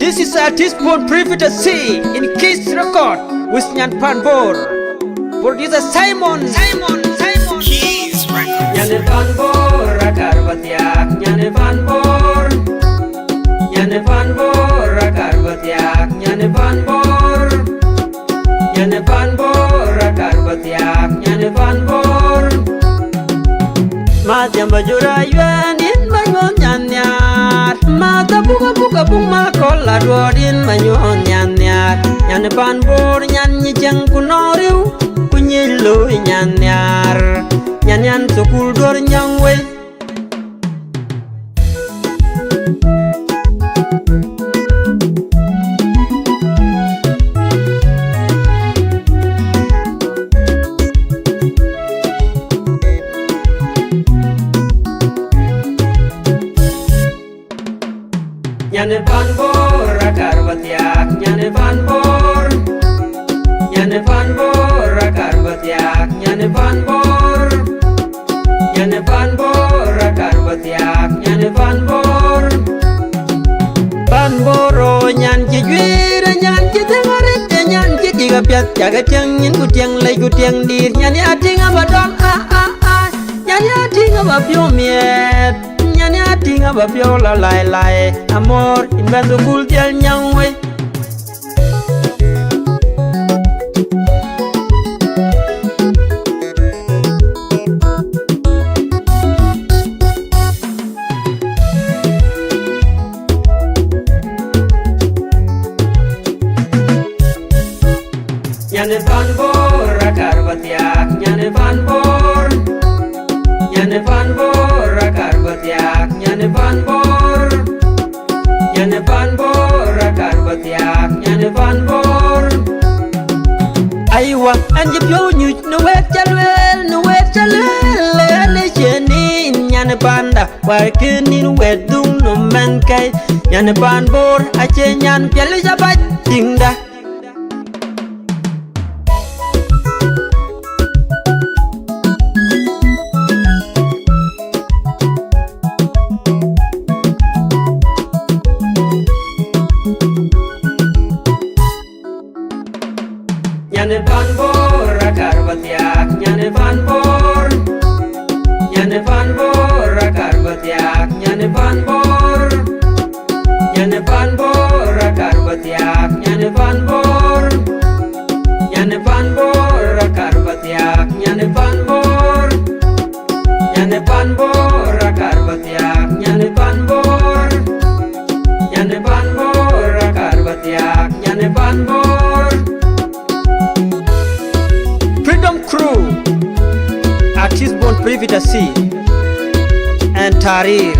This is artist born privacy in Kiss Record with Nyan Pan Bor. Producer Simon. Keys Records. Nyan Pan Bor akar batiak. Nyan Pan Bor. Nyan Pan Bor akar batiak. Nyan Pan Bor. Nyan Pan Bor akar batiak. Nyan Pan Bor. Matiam bajura yuanin banyon nyanyar. Mata buka bung makola duodin banyon nyanyar. Nyan Pan Bor nyanyi jang kunoriu kunyilu nyanyar. Nyanyan sukul dor nyangwe. Nyan Pan Bor akar batiak. Nyan Pan Bor. Nyan Pan Bor akar batiak. Nyan Pan Bor. Nyan Pan Bor akar batiak. Nyan Pan Bor. Pan Boro nyan jujur nyan jitengarit nyan jidiga piat jaga tiang nyin kutiang lay kutiang dir nyan ating abadon nyan ating abapyo miet. Nyani atinga bapiola lai amor invento kultial nyangwe. Nyane Pan Bor akar batiak. Nyane Pan Bor. Nyane Pan Bor akar batiak. Nyane Pan Bor. Nyane Pan Bor akar batiak. Nyane Pan Bor. Aywa anje pyo nyuch no wet chalwel ane cheni nyane panda war kinin wedung no man kai. Nyane Pan Bor ache nyan piel jabat tingda. Nyan Pan Bor akar batiak. Nyan Pan Bor. Nyan Pan Bor akar batiak. Nyan Pan Bor. Nyan Pan Bor akar batiak. Nyan Pan Bor. Nyan Pan Bor akar batiak. Nyan Pan Bor. Nyan Pan Bor akar batiak. Nyan Pan Bor. Nyan Pan Bor akar batiak. Nyan Pan Bor. Freedom Crew, artist born privacy and Tarir.